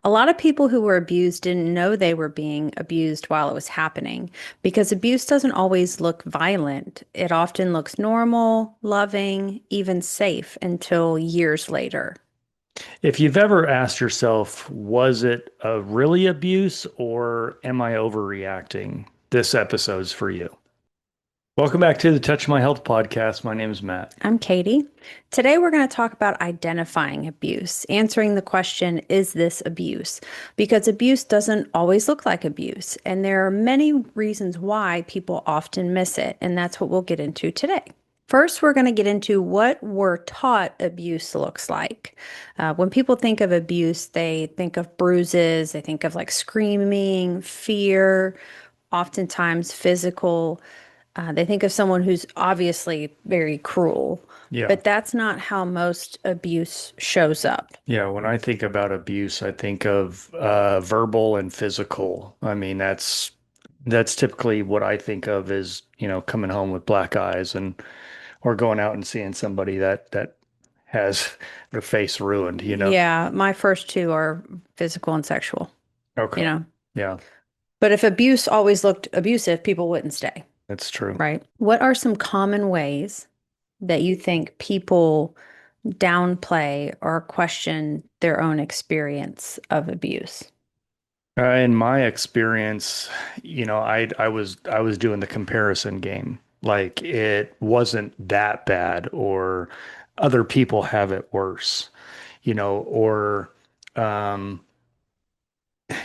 A lot of people who were abused didn't know they were being abused while it was happening because abuse doesn't always look violent. It often looks normal, loving, even safe until years later. If you've ever asked yourself, was it a really abuse or am I overreacting? This episode's for you. Welcome back to the Touch My Health podcast. My name is Matt. I'm Katie. Today we're going to talk about identifying abuse, answering the question, is this abuse? Because abuse doesn't always look like abuse, and there are many reasons why people often miss it, and that's what we'll get into today. First, we're going to get into what we're taught abuse looks like. When people think of abuse, they think of bruises, they think of like screaming, fear, oftentimes physical. They think of someone who's obviously very cruel, Yeah. but that's not how most abuse shows up. Yeah. When I think about abuse, I think of verbal and physical. I mean, that's typically what I think of as, coming home with black eyes and or going out and seeing somebody that has their face ruined. Yeah, my first two are physical and sexual, you Okay. know. Yeah, But if abuse always looked abusive, people wouldn't stay, that's true. right? What are some common ways that you think people downplay or question their own experience of abuse? In my experience, I was doing the comparison game. Like it wasn't that bad, or other people have it worse, or um,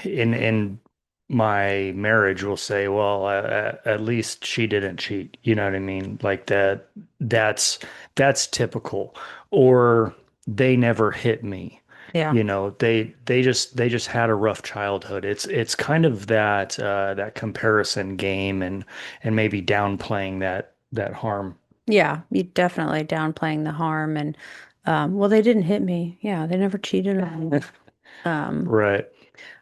in my marriage will say, well, at least she didn't cheat. You know what I mean? Like that. That's typical. Or they never hit me. Yeah. They just had a rough childhood. It's kind of that comparison game and maybe downplaying that harm. Yeah, you definitely downplaying the harm and well, they didn't hit me. Yeah, they never cheated on me. Um, Right.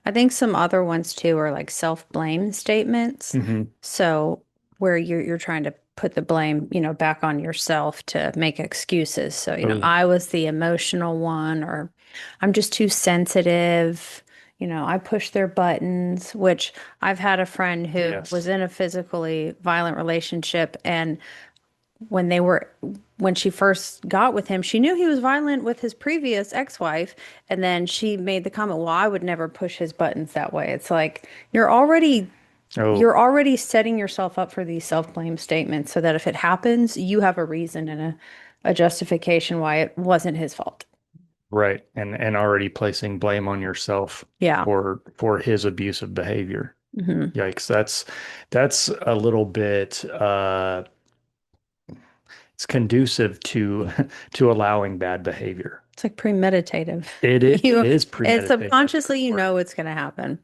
I think some other ones too are like self-blame statements. Hmm. So where you're trying to put the blame, back on yourself to make excuses. So, Oh, I was the emotional one or I'm just too sensitive. I push their buttons, which I've had a friend who was yes. in a physically violent relationship and when they were when she first got with him, she knew he was violent with his previous ex-wife, and then she made the comment, "Well, I would never push his buttons that way." It's like Oh, you're already setting yourself up for these self-blame statements so that if it happens, you have a reason and a justification why it wasn't his fault. right. And already placing blame on yourself Yeah. for his abusive behavior. Hmm. Yikes. That's a little bit it's conducive to to allowing bad behavior. It's like premeditative. It You is it's premeditated. That's a subconsciously great you word. know it's going to happen.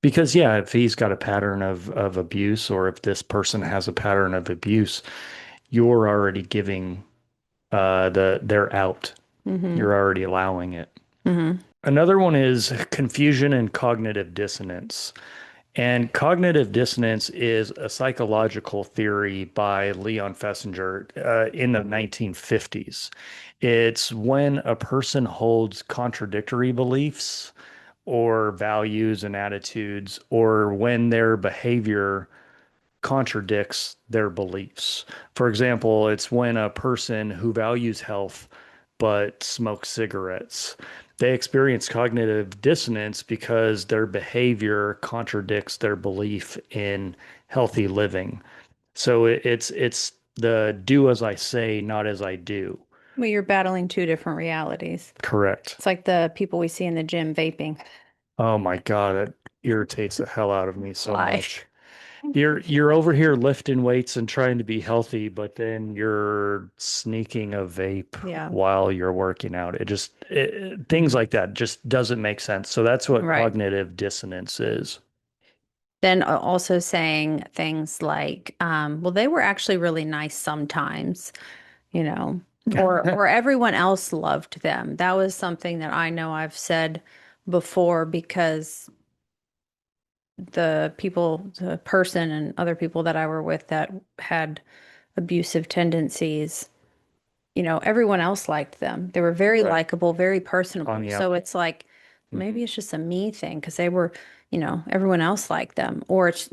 Because yeah, if he's got a pattern of abuse, or if this person has a pattern of abuse, you're already giving their out. Hmm. You're already allowing it. Hmm. Another one is confusion and cognitive dissonance. And cognitive dissonance is a psychological theory by Leon Festinger in the 1950s. It's when a person holds contradictory beliefs or values and attitudes, or when their behavior contradicts their beliefs. For example, it's when a person who values health but smokes cigarettes, they experience cognitive dissonance because their behavior contradicts their belief in healthy living. So it's the do as I say, not as I do. Well, you're battling two different realities. Correct. It's like the people we see in the gym vaping. Oh my God, that irritates the hell out of me so Why? much. You're over here lifting weights and trying to be healthy, but then you're sneaking a vape Yeah, while you're working out. Things like that just doesn't make sense. So that's what right. cognitive dissonance is. Then also saying things like, well, they were actually really nice sometimes, you know, or everyone else loved them. That was something that I know I've said before because the person and other people that I were with that had abusive tendencies, everyone else liked them. They were very Right. likable, very On personable. the So up. it's like maybe it's just a me thing because they were, everyone else liked them. Or it's,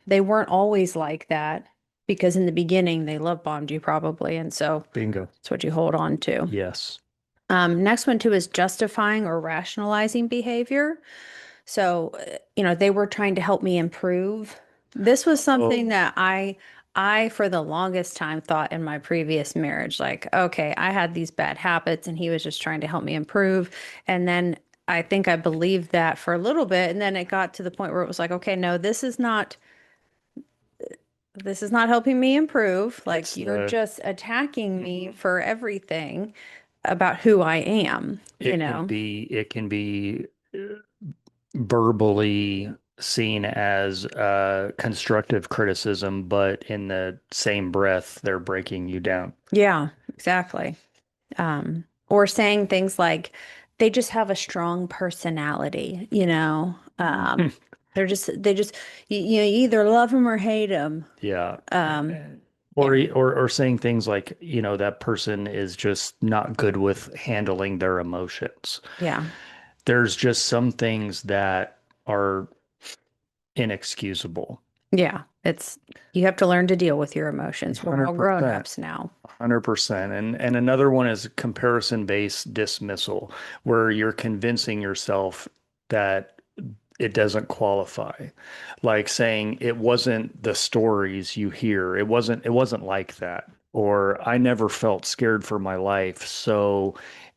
they weren't always like that because in the beginning they love bombed you probably. And so Bingo. that's what you hold on to. Yes. Next one too is justifying or rationalizing behavior. So, they were trying to help me improve. This was something Oh, that I for the longest time thought in my previous marriage, like, okay, I had these bad habits and he was just trying to help me improve. And then I think I believed that for a little bit. And then it got to the point where it was like, okay, no, this is not helping me improve. Like it's you're the just attacking me for everything about who I am, it can be verbally seen as constructive criticism, but in the same breath, they're breaking you down. Yeah, exactly. Or saying things like they just have a strong personality. They just you either love them or hate them. Yeah. Um, Or, yeah, or saying things like, that person is just not good with handling their emotions. yeah, There's just some things that are inexcusable. yeah. You have to learn to deal with your emotions. We're all grown 100%. ups now. 100%. And another one is comparison-based dismissal, where you're convincing yourself that it doesn't qualify. Like saying it wasn't the stories you hear. It wasn't like that. Or I never felt scared for my life, so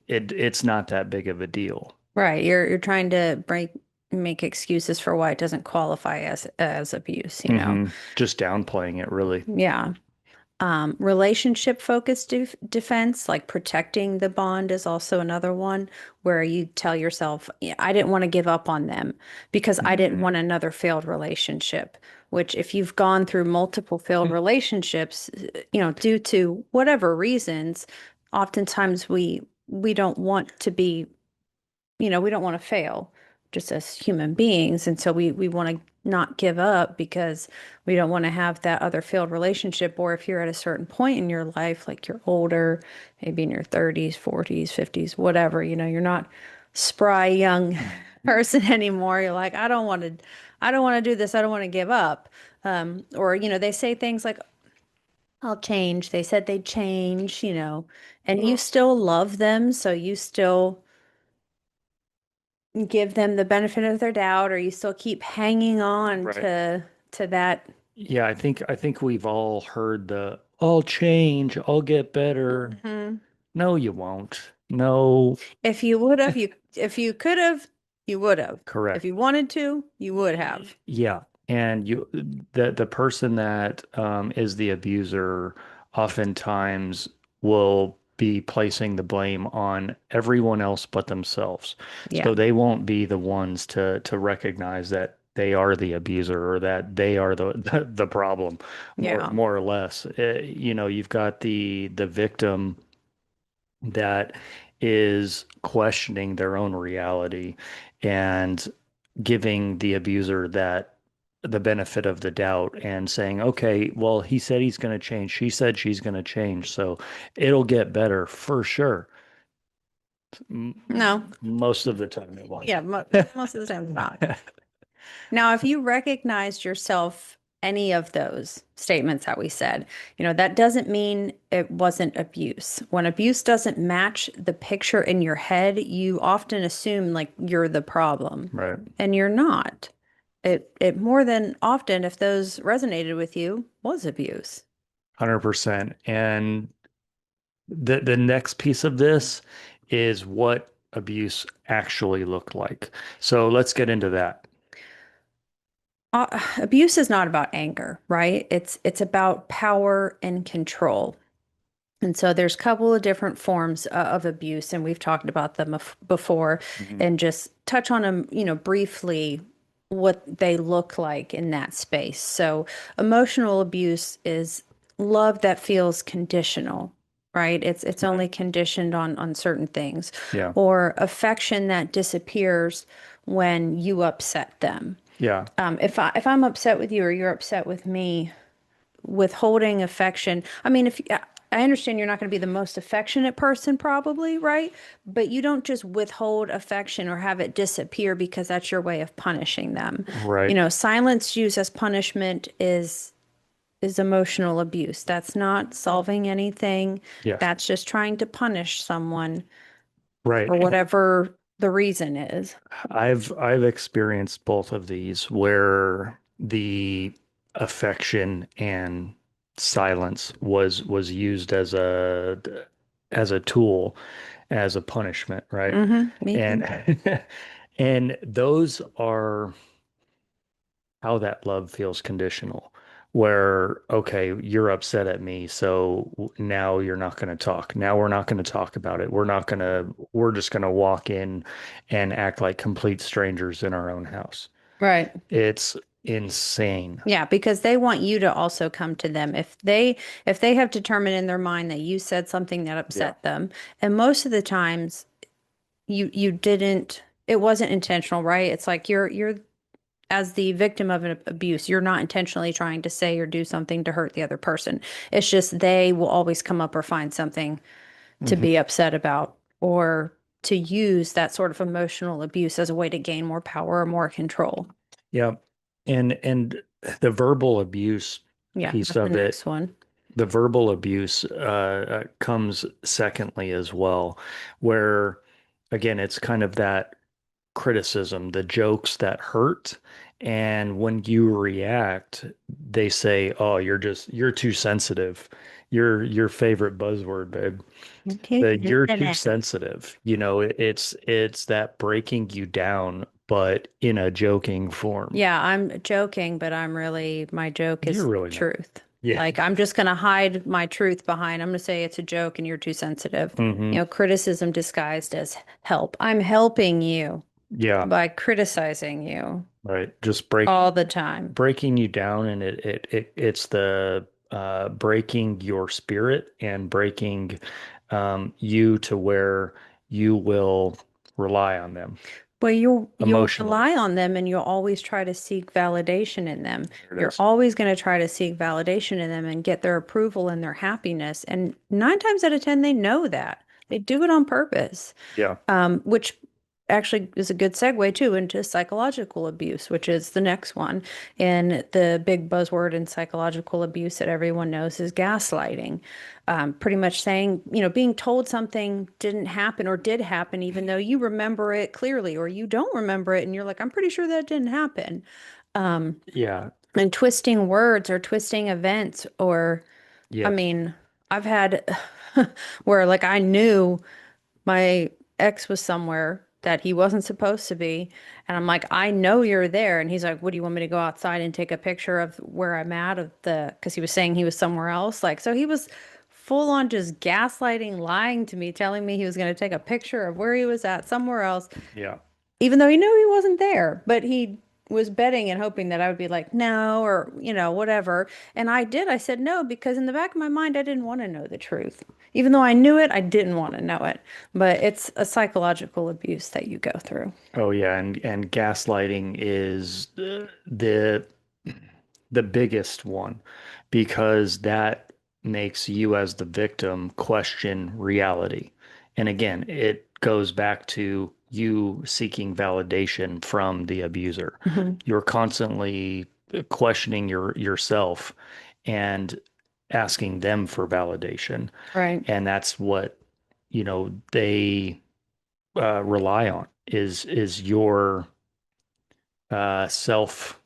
it's not that big of a deal. Right. You're trying to make excuses for why it doesn't qualify as abuse. Just downplaying it, really. Yeah. Relationship focused defense, like protecting the bond, is also another one where you tell yourself, "Yeah, I didn't want to give up on them because I didn't Mhm. want another failed relationship." Which, if you've gone through multiple failed relationships, due to whatever reasons, oftentimes we don't want to be we don't want to fail just as human beings. And so we want to not give up because we don't want to have that other failed relationship. Or if you're at a certain point in your life, like you're older, maybe in your 30s, 40s, 50s, whatever, you're not spry young person anymore. You're like, I don't want to do this. I don't want to give up. Or, they say things like, I'll change. They said they'd change, and you still love them. So you still give them the benefit of their doubt, or you still keep hanging on Right. to that. Yeah, I think we've all heard the I'll change, I'll get better. Mhm. No, you won't. No, If you would have, if you could have, you would have. If correct. you wanted to, you would have. Yeah. And the person that is the abuser oftentimes will be placing the blame on everyone else but themselves. Yeah. So they won't be the ones to recognize that they are the abuser or that they are the problem, more Yeah. more or less. You've got the victim that is questioning their own reality and giving the abuser that the benefit of the doubt and saying, okay, well, he said he's going to change. She said she's going to change. So it'll get better for sure. No. Most of the time it won't. Yeah. Most of the time, it's not. Now, if you recognized yourself any of those statements that we said, that doesn't mean it wasn't abuse. When abuse doesn't match the picture in your head, you often assume like you're the problem, Right. and you're not. It more than often, if those resonated with you, was abuse. 100%. And the next piece of this is what abuse actually looked like. So let's get into that. Abuse is not about anger, right? It's about power and control. And so there's a couple of different forms of abuse, and we've talked about them before, Mhm. and just touch on them, briefly, what they look like in that space. So emotional abuse is love that feels conditional, right? It's Right. only conditioned on certain things, Yeah. or affection that disappears when you upset them. Yeah. If I'm upset with you or you're upset with me, withholding affection. I mean, if I understand you're not going to be the most affectionate person, probably, right? But you don't just withhold affection or have it disappear because that's your way of punishing them. Right. Silence used as punishment is emotional abuse. That's not solving anything. Yes. That's just trying to punish someone Right. for whatever the reason is. I've experienced both of these where the affection and silence was used as a tool, as a punishment, right? Me too. And and those are how that love feels conditional. Where, okay, you're upset at me, so now you're not going to talk. Now we're not going to talk about it. We're just going to walk in and act like complete strangers in our own house. Right. It's insane. Yeah, because they want you to also come to them. If they have determined in their mind that you said something that Yeah. upset them, and most of the times you didn't, it wasn't intentional, right? It's like you're as the victim of an abuse, you're not intentionally trying to say or do something to hurt the other person. It's just they will always come up or find something to Hmm. be upset about or to use that sort of emotional abuse as a way to gain more power or more control. Yeah. And the verbal abuse Yeah, piece that's the of next it, one. the verbal abuse comes secondly as well, where again, it's kind of that criticism, the jokes that hurt. And when you react, they say, "Oh, you're too sensitive." Your favorite buzzword, babe. You're too sensitive. It's that breaking you down, but in a joking form. Yeah, I'm joking, but my joke You're is really not. truth. Yeah. Like, I'm just going to hide my truth behind, I'm going to say it's a joke and you're too sensitive. Hmm. Criticism disguised as help. I'm helping you Yeah. by criticizing you Right. Just all the time. breaking you down, and it's the breaking your spirit and breaking you to where you will rely on them Well, you'll emotionally. rely on them and you'll always try to seek validation in them. There it You're is. always going to try to seek validation in them and get their approval and their happiness. And 9 times out of 10, they know that. They do it on purpose. Yeah. Which actually is a good segue too into psychological abuse, which is the next one. And the big buzzword in psychological abuse that everyone knows is gaslighting. Pretty much saying, being told something didn't happen or did happen, even though you remember it clearly, or you don't remember it, and you're like, I'm pretty sure that didn't happen. Yeah. And twisting words or twisting events, or, I Yes. mean, I've had where like I knew my ex was somewhere that he wasn't supposed to be. And I'm like, I know you're there. And he's like, what do you want me to go outside and take a picture of where I'm at because he was saying he was somewhere else. Like, so he was full on just gaslighting, lying to me, telling me he was going to take a picture of where he was at somewhere else Yeah. even though he knew he wasn't there, but he was betting and hoping that I would be like, no, or, whatever. And I did. I said no, because in the back of my mind, I didn't want to know the truth. Even though I knew it, I didn't want to know it. But it's a psychological abuse that you go through. Oh yeah, and gaslighting is the biggest one because that makes you as the victim question reality. And again, it goes back to you seeking validation from the abuser. Mhm. You're constantly questioning yourself and asking them for validation. Right. And that's what, they rely on is your self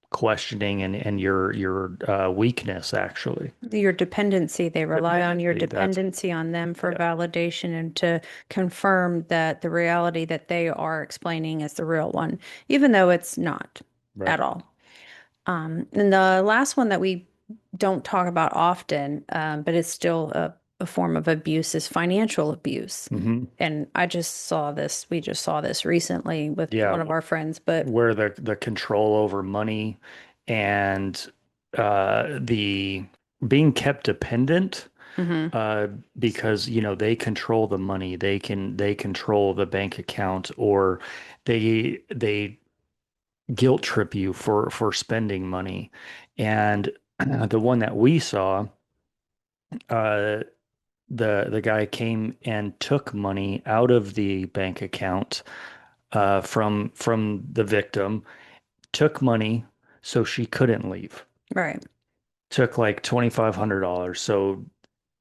questioning and your weakness actually. Your dependency, they rely on your Dependency. That's dependency on them for Yeah, validation and to confirm that the reality that they are explaining is the real one, even though it's not right. at all. And the last one that we don't talk about often, but it's still a form of abuse, is financial abuse. Hmm. And we just saw this recently with Yeah, one of our friends, but where the control over money and the being kept dependent mhm. uh, because they control the money, they control the bank account, or they guilt trip you for spending money. And the one that we saw the guy came and took money out of the bank account from the victim, took money so she couldn't leave. Right. Took like $2,500 so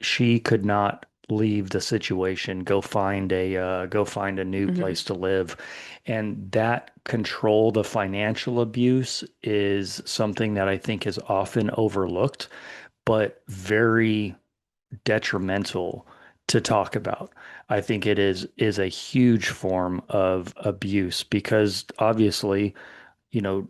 she could not leave the situation, go find a new Hmm. place to live. And that control, the financial abuse is something that I think is often overlooked, but very detrimental to talk about. I think it is a huge form of abuse because obviously, you know,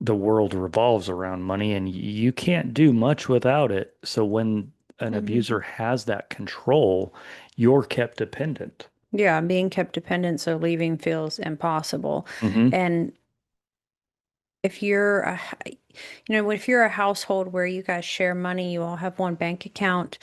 the world revolves around money and you can't do much without it. So when an Hmm. abuser has that control, you're kept dependent. Yeah, being kept dependent, so leaving feels impossible. Hmm. And if you're if you're a household where you guys share money, you all have one bank account,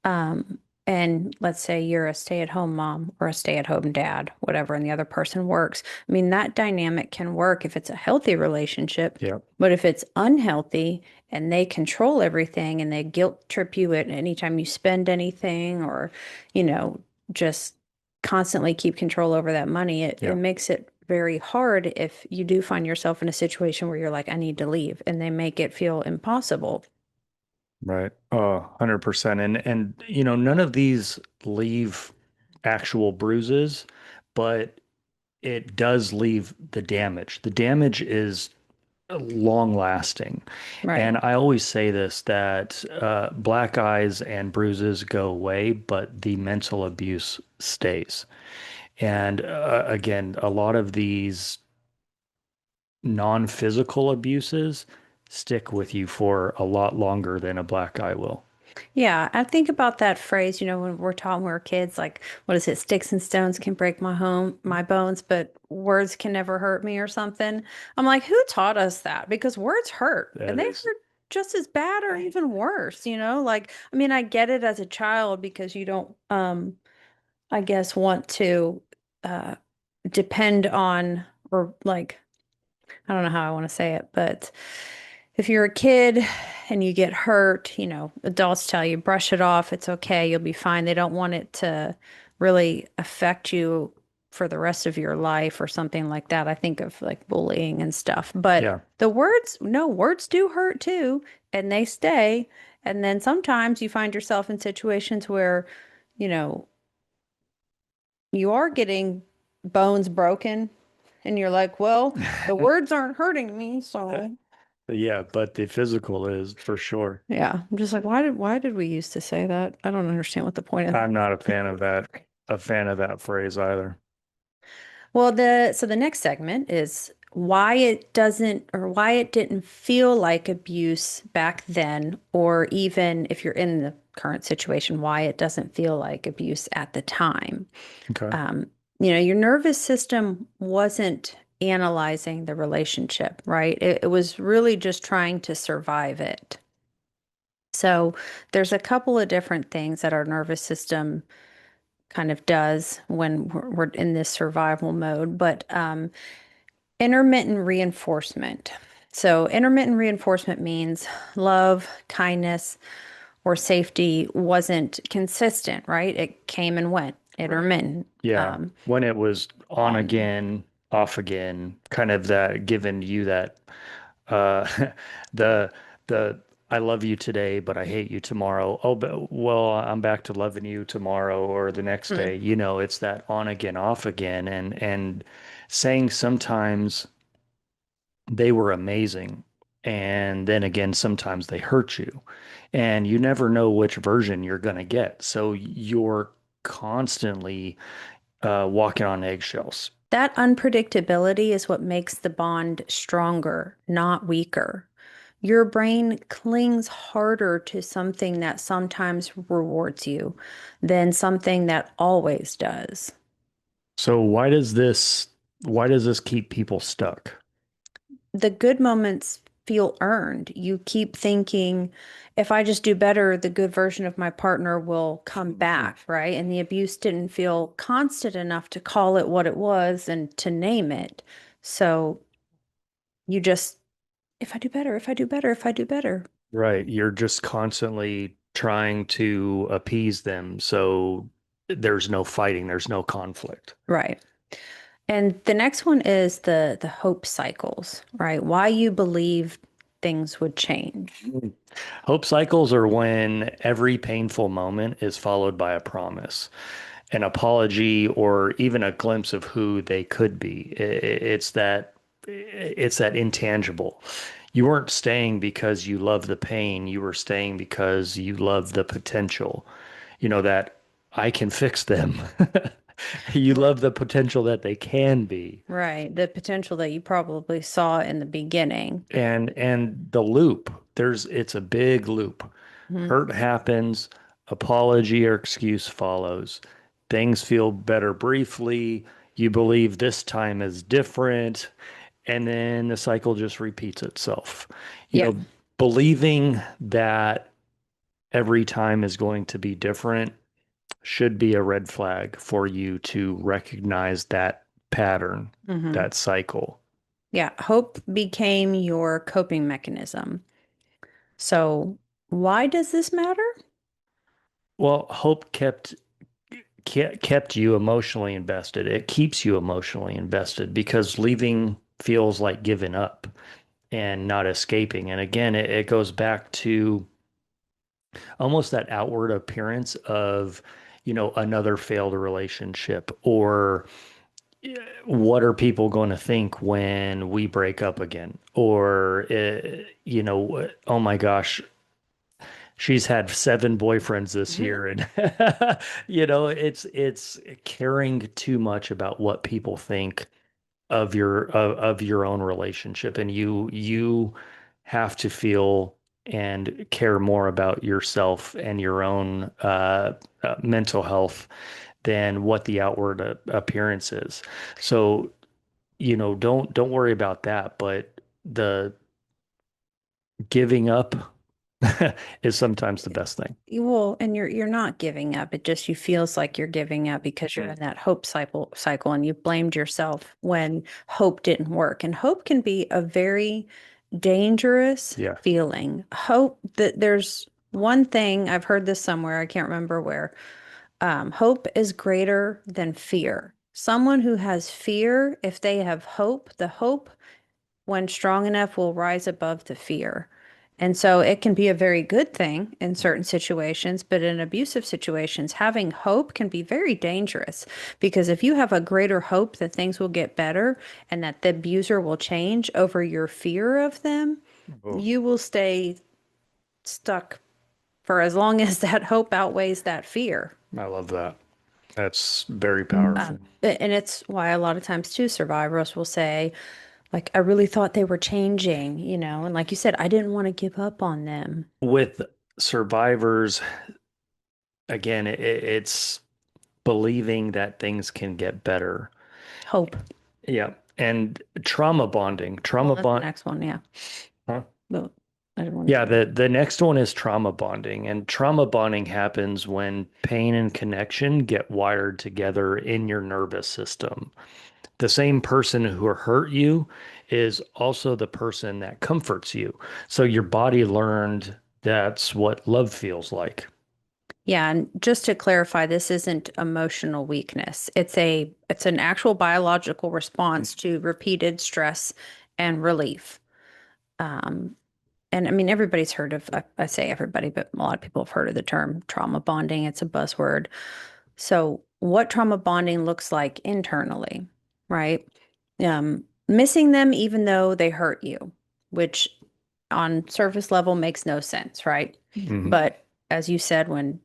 um, and let's say you're a stay-at-home mom or a stay-at-home dad, whatever, and the other person works. I mean, that dynamic can work if it's a healthy relationship, Yeah. but if it's unhealthy and they control everything and they guilt trip you at anytime you spend anything or, you know, just constantly keep control over that money, it Yeah. makes it very hard if you do find yourself in a situation where you're like, I need to leave, and they make it feel impossible. Right. 100%. And none of these leave actual bruises, but it does leave the damage. The damage is long lasting. Right. And I always say this that black eyes and bruises go away, but the mental abuse stays. And again, a lot of these non-physical abuses stick with you for a lot longer than a black eye will. Yeah, I think about that phrase, when we're taught when we're kids, like, what is it? Sticks and stones can break my bones, but words can never hurt me or something. I'm like, who taught us that? Because words hurt and That they is, hurt just as bad or even worse, Like, I mean, I get it as a child because you don't, I guess, want to, uh, depend on or like, I don't know how I want to say it, but if you're a kid and you get hurt, adults tell you brush it off, it's okay, you'll be fine. They don't want it to really affect you for the rest of your life or something like that. I think of like bullying and stuff. But yeah. the words, no, words do hurt too, and they stay. And then sometimes you find yourself in situations where, you know, you are getting bones broken and you're like, well, the words aren't hurting me, so Yeah, but the physical is for sure. yeah, I'm just like, why did we used to say that? I don't understand what the point of. I'm not a fan of that phrase either. Well, the next segment is why it doesn't or why it didn't feel like abuse back then, or even if you're in the current situation, why it doesn't feel like abuse at the time. Okay. Um, your nervous system wasn't analyzing the relationship, right? It was really just trying to survive it. So there's a couple of different things that our nervous system kind of does when we're in this survival mode, but intermittent reinforcement. So intermittent reinforcement means love, kindness, or safety wasn't consistent, right? It came and went, Right. intermittent. Yeah. Um, When it was on on. again, off again, kind of that giving you that uh the the I love you today, but I hate you tomorrow. Oh, but well, I'm back to loving you tomorrow or the next Hmm. day. It's that on again, off again, and saying sometimes they were amazing. And then again, sometimes they hurt you. And you never know which version you're going to get. So you're constantly walking on eggshells. That unpredictability is what makes the bond stronger, not weaker. Your brain clings harder to something that sometimes rewards you than something that always does. So why does this keep people stuck? The good moments feel earned. You keep thinking, if I just do better, the good version of my partner will come back, right? And the abuse didn't feel constant enough to call it what it was and to name it. So you just, if I do better, if I do better, if I do better. Right. You're just constantly trying to appease them so there's no fighting, there's no conflict. Right. And the next one is the hope cycles, right? Why you believe things would change. Hope cycles are when every painful moment is followed by a promise, an apology, or even a glimpse of who they could be. It's that intangible. You weren't staying because you love the pain. You were staying because you love the potential. That I can fix them. You love the potential that they can be. Right. The potential that you probably saw in the beginning. And the loop, it's a big loop. Mhm. Hurt happens, apology or excuse follows. Things feel better briefly. You believe this time is different, and then the cycle just repeats itself. You Yeah. know, believing that every time is going to be different should be a red flag for you to recognize that pattern, Hmm. that cycle. Yeah. Hope became your coping mechanism. So, why does this matter? Well, hope kept you emotionally invested. It keeps you emotionally invested because leaving feels like giving up and not escaping. And again, it goes back to almost that outward appearance of, another failed relationship, or what are people going to think when we break up again? Or, oh my gosh, she's had 7 boyfriends this Mhm. year, and it's caring too much about what people think of your own relationship, and you have to feel and care more about yourself and your own mental health than what the outward appearance is. So, don't worry about that, but the giving up is sometimes the best thing. Well, and you're not giving up. It just you feels like you're giving up because you're in that hope cycle and you blamed yourself when hope didn't work. And hope can be a very dangerous Yeah. feeling. Hope that there's one thing I've heard this somewhere, I can't remember where. Hope is greater than fear. Someone who has fear, if they have hope, the hope when strong enough, will rise above the fear. And so it can be a very good thing in certain situations, but in abusive situations, having hope can be very dangerous because if you have a greater hope that things will get better and that the abuser will change over your fear of them, Oh, you will stay stuck for as long as that hope outweighs that fear. I love that. That's very powerful. And it's why a lot of times too, survivors will say, like, I really thought they were changing, and like you said, I didn't want to give up on them. With survivors, again, it's believing that things can get better. Hope. Yeah. And trauma bonding. Well, that's the next one. Yeah. Huh? But I didn't want to Yeah, say. the next one is trauma bonding. And trauma bonding happens when pain and connection get wired together in your nervous system. The same person who hurt you is also the person that comforts you. So your body learned that's what love feels like. Yeah, and just to clarify, this isn't emotional weakness. It's an actual biological response to repeated stress and relief. Um, and I mean, everybody's heard of, I say everybody, but a lot of people have heard of the term trauma bonding. It's a buzzword. So, what trauma bonding looks like internally, right? Missing them even though they hurt you, which on surface level makes no sense, right? Mhm. But as you said, when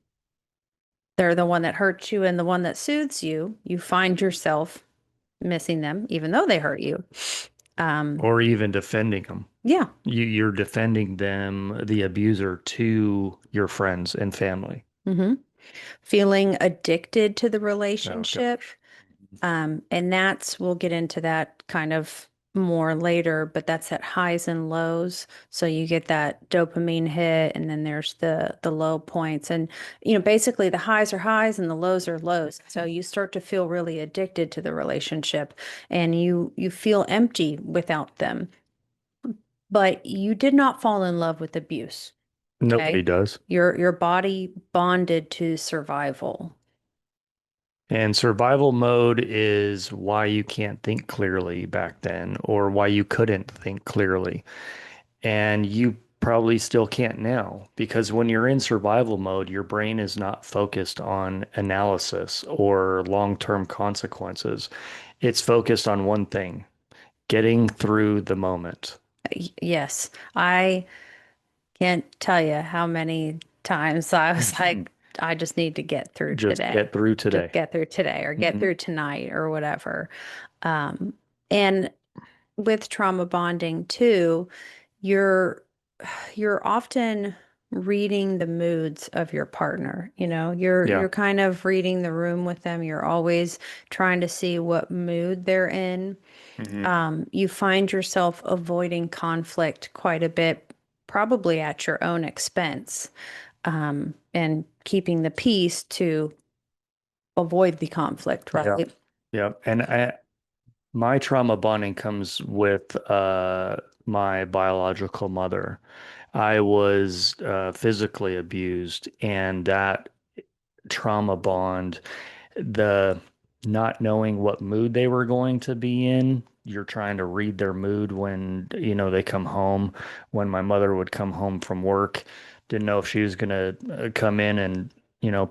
they're the one that hurts you and the one that soothes you, you find yourself missing them even though they hurt you. Um, Or even defending them. yeah. You're defending them, the abuser, to your friends and family. Hmm. Feeling addicted to the Oh, relationship. gosh. And we'll get into that kind of more later, but that's at highs and lows. So you get that dopamine hit and then there's the low points. And basically the highs are highs and the lows are lows. So you start to feel really addicted to the relationship and you feel empty without them. But you did not fall in love with abuse. Nobody Okay. does. Your body bonded to survival. And survival mode is why you can't think clearly back then, or why you couldn't think clearly. And you probably still can't now, because when you're in survival mode, your brain is not focused on analysis or long-term consequences. It's focused on one thing, getting through the moment. Yes. I can't tell you how many times I was like, I just need to get through Just today. get through Just today. get through today or get Mhm. through tonight or whatever. Um, and with trauma bonding too, you're you're often reading the moods of your partner. You're Yeah. kind of reading the room with them. You're always trying to see what mood they're in. Hmm. You find yourself avoiding conflict quite a bit, probably at your own expense, and keeping the peace to avoid the conflict, Yeah. right? Yeah. My trauma bonding comes with my biological mother. I was physically abused, and that trauma bond, the not knowing what mood they were going to be in, you're trying to read their mood when, they come home. When my mother would come home from work, didn't know if she was gonna come in and,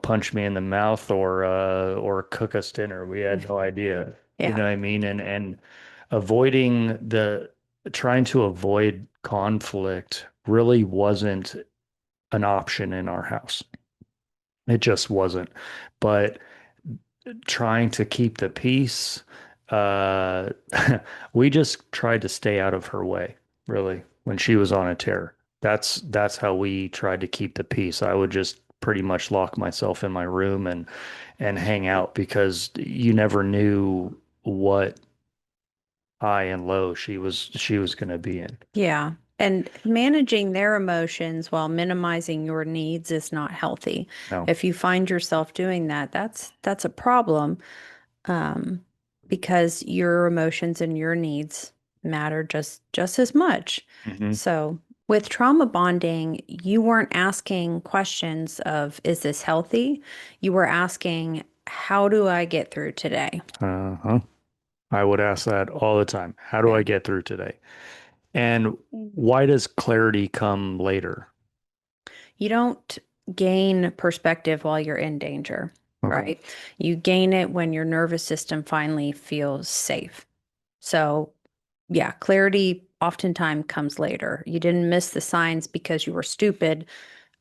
punch me in the mouth or cook us dinner. We had no idea. You Yeah. know what I mean? And avoiding the trying to avoid conflict really wasn't an option in our house. It just wasn't. But trying to keep the peace, uh, we just tried to stay out of her way, really, when she was on a tear. That's how we tried to keep the peace. I would just pretty much lock myself in my room and hang out because you never knew what high and low she was going to be in. Yeah. And managing their emotions while minimizing your needs is not healthy. No. If you find yourself doing that, that's a problem, um, because your emotions and your needs matter just as much. Hmm. So with trauma bonding, you weren't asking questions of, is this healthy? You were asking, how do I get through today? Uh-huh. I would ask that all the time. How do Yeah. I get through today? And why does clarity come later? You don't gain perspective while you're in danger, Okay. right? You gain it when your nervous system finally feels safe. So, yeah, clarity oftentimes comes later. You didn't miss the signs because you were stupid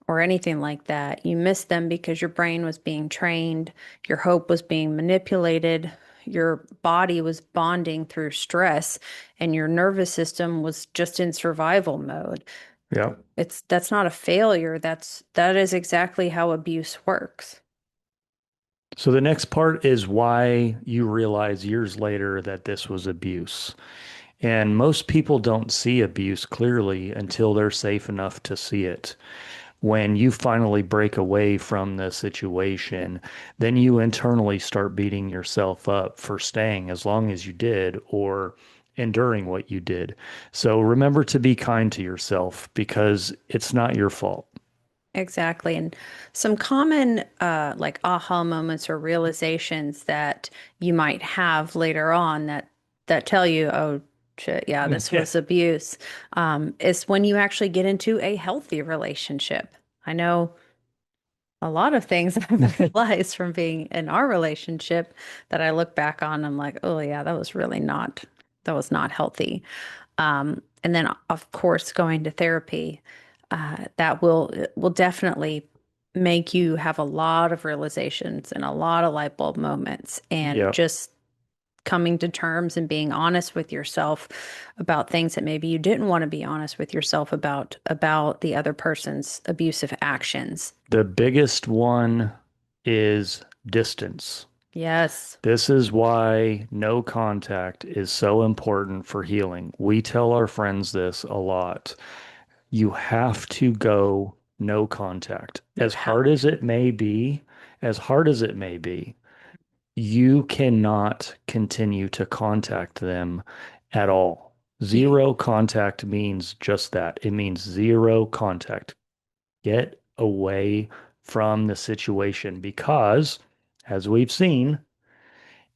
or anything like that. You missed them because your brain was being trained, your hope was being manipulated, your body was bonding through stress, and your nervous system was just in survival mode. Yeah. That's not a failure. That is exactly how abuse works. So the next part is why you realize years later that this was abuse. And most people don't see abuse clearly until they're safe enough to see it. When you finally break away from the situation, then you internally start beating yourself up for staying as long as you did or enduring what you did. So remember to be kind to yourself because it's not your fault. Exactly. And some common like aha moments or realizations that you might have later on that tell you, oh shit, yeah, this Yeah. was abuse, is when you actually get into a healthy relationship. I know a lot of things I've realized from being in our relationship that I look back on, I'm like, oh yeah, that was not healthy. And then of course going to therapy, that will definitely make you have a lot of realizations and a lot of light bulb moments, and Yeah. just coming to terms and being honest with yourself about things that maybe you didn't want to be honest with yourself about the other person's abusive actions. The biggest one is distance. Yes. This is why no contact is so important for healing. We tell our friends this a lot. You have to go no contact. You have As hard as it may be, you cannot continue to contact them at all. you Zero contact means just that. It means zero contact. Get away from the situation because, as we've seen,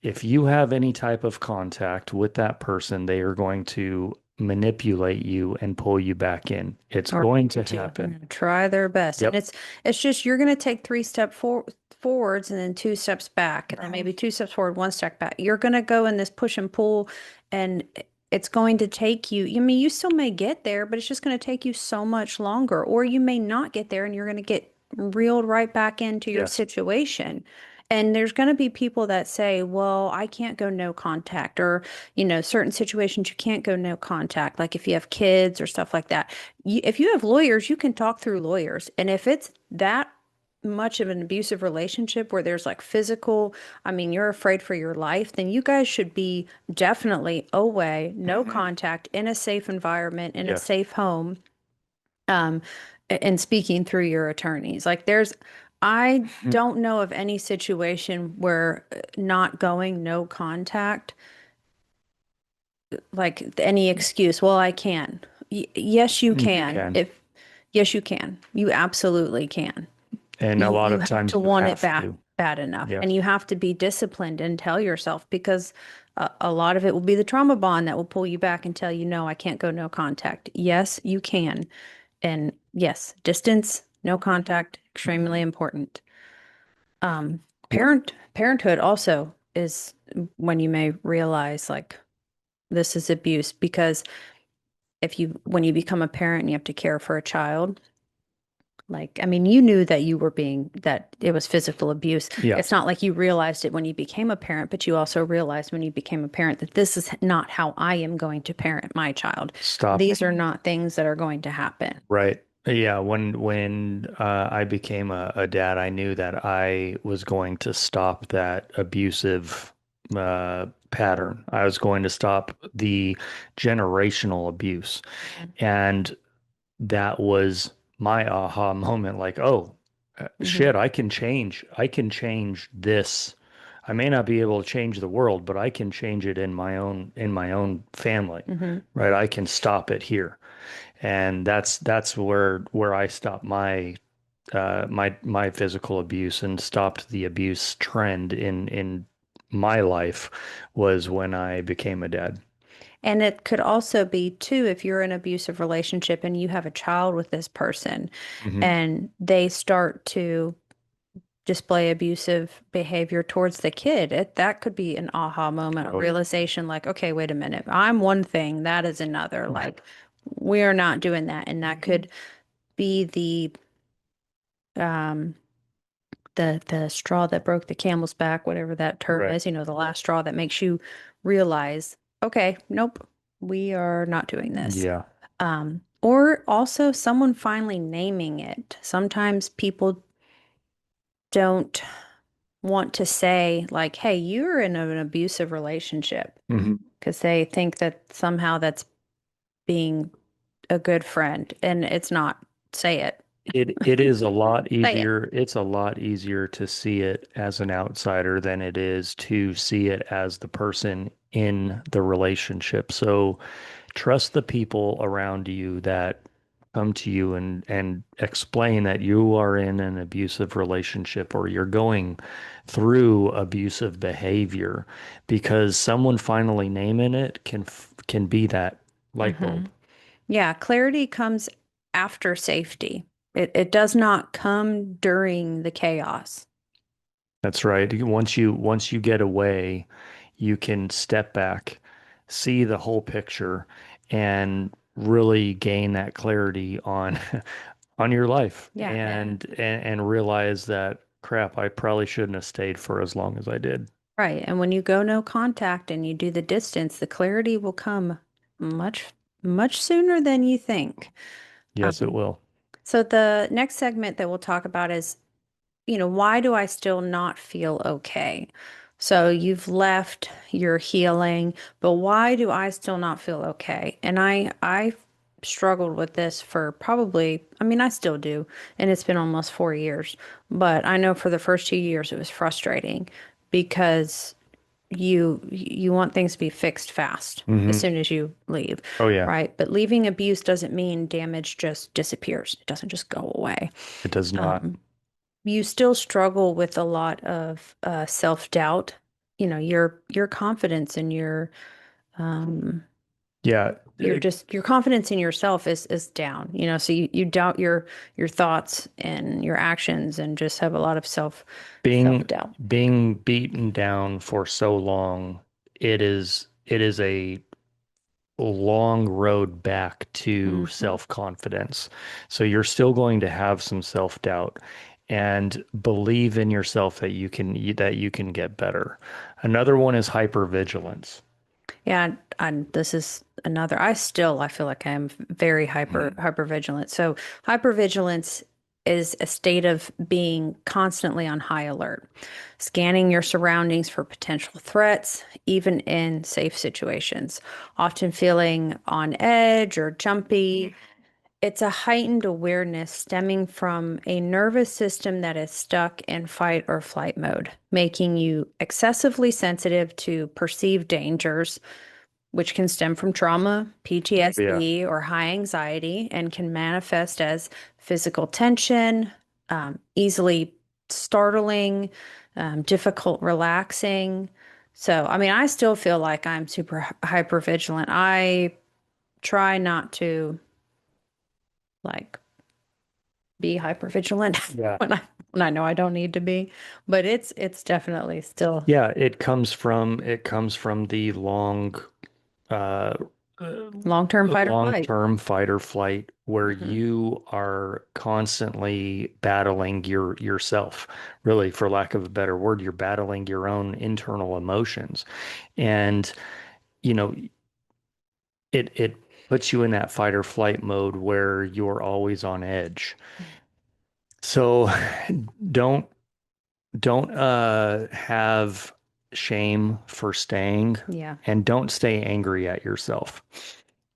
if you have any type of contact with that person, they are going to manipulate you and pull you back in. It's Or going to two. They're happen. gonna try their best. And Yep. it's just you're gonna take forwards and then two steps back, and then maybe two steps forward, one step back. You're gonna go in this push and pull, and it's going to take you. I mean, you still may get there, but it's just gonna take you so much longer. Or you may not get there and you're gonna get reeled right back into your Yes. situation. And there's going to be people that say, well, I can't go no contact, or, certain situations you can't go no contact, like if you have kids or stuff like that. If you have lawyers, you can talk through lawyers. And if it's that much of an abusive relationship where there's like physical, I mean, you're afraid for your life, then you guys should be definitely away, no Hmm. contact, in a safe environment, in a Yes. safe home, um, and speaking through your attorneys. Like I Mhm. don't know of any situation where not going, no contact, like any excuse. Well, I can. Yes, you You can. can. Yes, you can. You absolutely can. And a lot You of have to times you want it have to. bad enough, Yes. and you have to be disciplined and tell yourself, because a lot of it will be the trauma bond that will pull you back and tell you, no, I can't go no contact. Yes, you can. And yes, distance, no contact, extremely important. Parenthood also is when you may realize like this is abuse, because when you become a parent and you have to care for a child, like, I mean, you knew that that it was physical abuse. Yeah. It's not like you realized it when you became a parent, but you also realized when you became a parent that this is not how I am going to parent my child. Stop. These are not things that are going to happen. Right. Yeah. When I became a dad, I knew that I was going to stop that abusive pattern. I was going to stop the generational abuse. And that was my aha moment. Like, oh, Hmm. shit, I can change. I can change this. I may not be able to change the world, but I can change it in my own family, Hmm. right? I can stop it here. And that's where I stopped my physical abuse and stopped the abuse trend in my life was when I became a dad. And it could also be too, if you're in an abusive relationship and you have a child with this person Hmm. and they start to display abusive behavior towards the kid, that could be an aha moment, a Oh yeah. realization like, okay, wait a minute, I'm one thing, that is another. Like, we are not doing that. And that could be um the straw that broke the camel's back, whatever that term Right. is, the last straw that makes you realize, okay, nope, we are not doing this. Yeah. Or also someone finally naming it. Sometimes people don't want to say, like, hey, you're in an abusive relationship, Hmm. because they think that somehow that's being a good friend, and it's not. Say it. It is a lot Say it. easier. It's a lot easier to see it as an outsider than it is to see it as the person in the relationship. So trust the people around you that come to you and explain that you are in an abusive relationship or you're going through abusive behavior because someone finally naming it can be that light Hmm. bulb. Yeah, clarity comes after safety. It does not come during the chaos. That's right. Once you get away, you can step back, see the whole picture, and really gain that clarity on on your life Yeah, and realize that crap, I probably shouldn't have stayed for as long as I did. right. And when you go no contact and you do the distance, the clarity will come much, much sooner than you think. Yes, it will. So the next segment that we'll talk about is, why do I still not feel okay? So you've left, you're healing, but why do I still not feel okay? And I struggled with this for probably, I mean, I still do, and it's been almost 4 years. But I know for the first 2 years it was frustrating because you want things to be fixed fast as Hmm. soon as you leave, Oh yeah, right? But leaving abuse doesn't mean damage just disappears. It doesn't just go away. it does not. You still struggle with a lot of self-doubt. Your confidence and um, Yeah, your confidence in yourself is down. So you doubt your thoughts and your actions and just have a lot of being self-doubt. being beaten down for so long, it is a long road back to Hmm. self-confidence. So you're still going to have some self-doubt and believe in yourself that you can get better. Another one is hypervigilance. Yeah, and this is another. I feel like I'm very hyper vigilant. So hypervigilance is a state of being constantly on high alert, scanning your surroundings for potential threats, even in safe situations, often feeling on edge or jumpy. It's a heightened awareness stemming from a nervous system that is stuck in fight or flight mode, making you excessively sensitive to perceived dangers, which can stem from trauma, Yeah. PTSD, or high anxiety, and can manifest as physical tension, easily startling, difficult relaxing. So, I mean, I still feel like I'm super hyper vigilant. I try not to like be hyper vigilant Yeah. when I know I don't need to be, but it's definitely still Yeah, it comes from the uh long-term fight or flight. long-term fight or flight where Hmm. you are constantly battling yourself. Really, for lack of a better word, you're battling your own internal emotions. And, you know, it puts you in that fight or flight mode where you're always on edge. So don't don't have shame for staying, Yeah. and don't stay angry at yourself.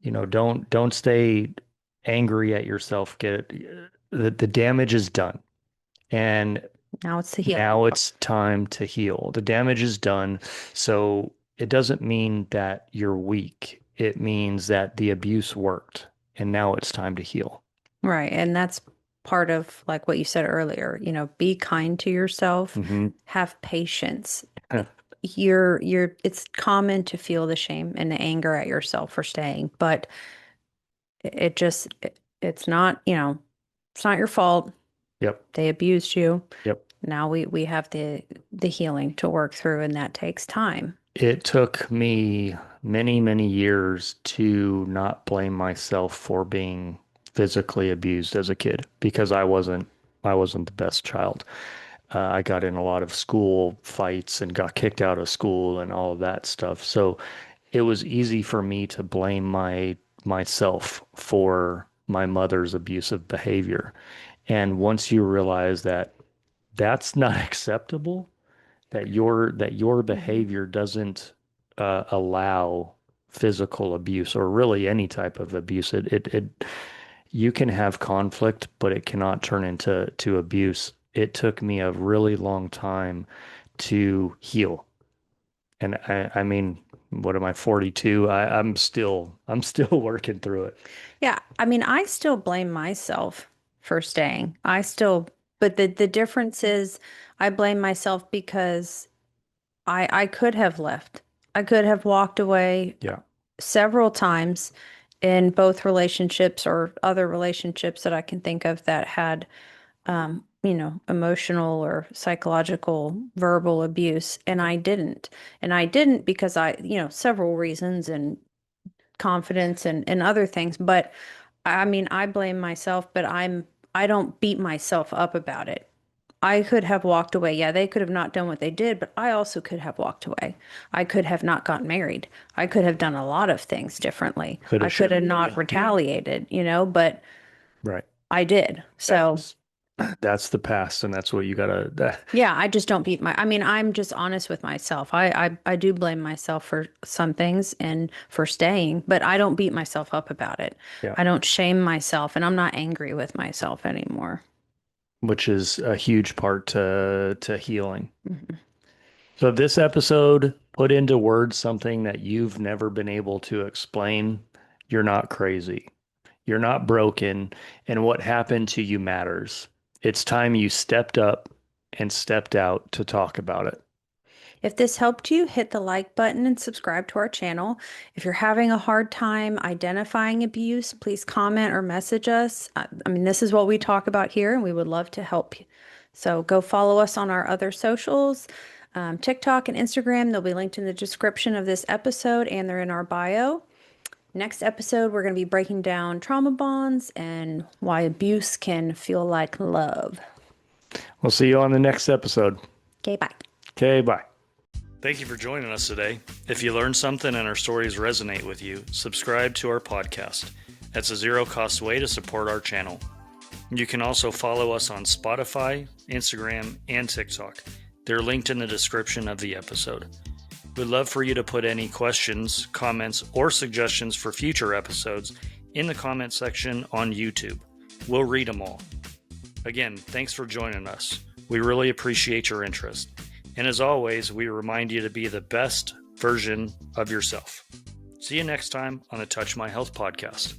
Don't stay angry at yourself. Get the damage is done, and Now it's the healing now part. it's time to heal. The damage is done, so it doesn't mean that you're weak. It means that the abuse worked, and now it's time to heal. Right. And that's part of like what you said earlier, be kind to yourself, Hmm. have patience. It's common to feel the shame and the anger at yourself for staying, but it just, it's not, it's not your fault. Yep. They abused you. Yep. Now we have the healing to work through, and that takes time. It took me many, many years to not blame myself for being physically abused as a kid because I wasn't the best child. I got in a lot of school fights and got kicked out of school and all of that stuff. So it was easy for me to blame myself for my mother's abusive behavior. And once you realize that that's not acceptable, that your Mhm. behavior doesn't allow physical abuse or really any type of abuse. It you can have conflict, but it cannot turn into abuse. It took me a really long time to heal. And I mean, what am I, 42? I'm still working through it. Yeah, I mean, I still blame myself for staying. But the difference is I blame myself because I could have left. I could have walked away Yeah. several times in both relationships or other relationships that I can think of that had emotional or psychological verbal abuse, and I didn't. And I didn't because several reasons and confidence and other things, but I mean, I blame myself, but I don't beat myself up about it. I could have walked away. Yeah, they could have not done what they did, but I also could have walked away. I could have not gotten married. I could have done a lot of things differently. Coulda, I could shoulda, have not woulda. retaliated, but Right. I did. So, That's that's the past, and that's what you gotta. yeah, I just don't I mean, I'm just honest with myself. I do blame myself for some things and for staying, but I don't beat myself up about it. Yeah. I don't shame myself, and I'm not angry with myself anymore. Which is a huge part to healing. Mhm. So this episode put into words something that you've never been able to explain, you're not crazy. You're not broken, and what happened to you matters. It's time you stepped up and stepped out to talk about it. If this helped you, hit the like button and subscribe to our channel. If you're having a hard time identifying abuse, please comment or message us. This is what we talk about here, and we would love to help you. So go follow us on our other socials, TikTok and Instagram. They'll be linked in the description of this episode, and they're in our bio. Next episode, we're going to be breaking down trauma bonds and why abuse can feel like love. We'll see you on the next episode. Okay, bye. Okay, bye. Thank you for joining us today. If you learned something and our stories resonate with you, subscribe to our podcast. That's a zero-cost way to support our channel. You can also follow us on Spotify, Instagram, and TikTok. They're linked in the description of the episode. We'd love for you to put any questions, comments, or suggestions for future episodes in the comment section on YouTube. We'll read them all. Again, thanks for joining us. We really appreciate your interest. And as always, we remind you to be the best version of yourself. See you next time on the Touch My Health podcast.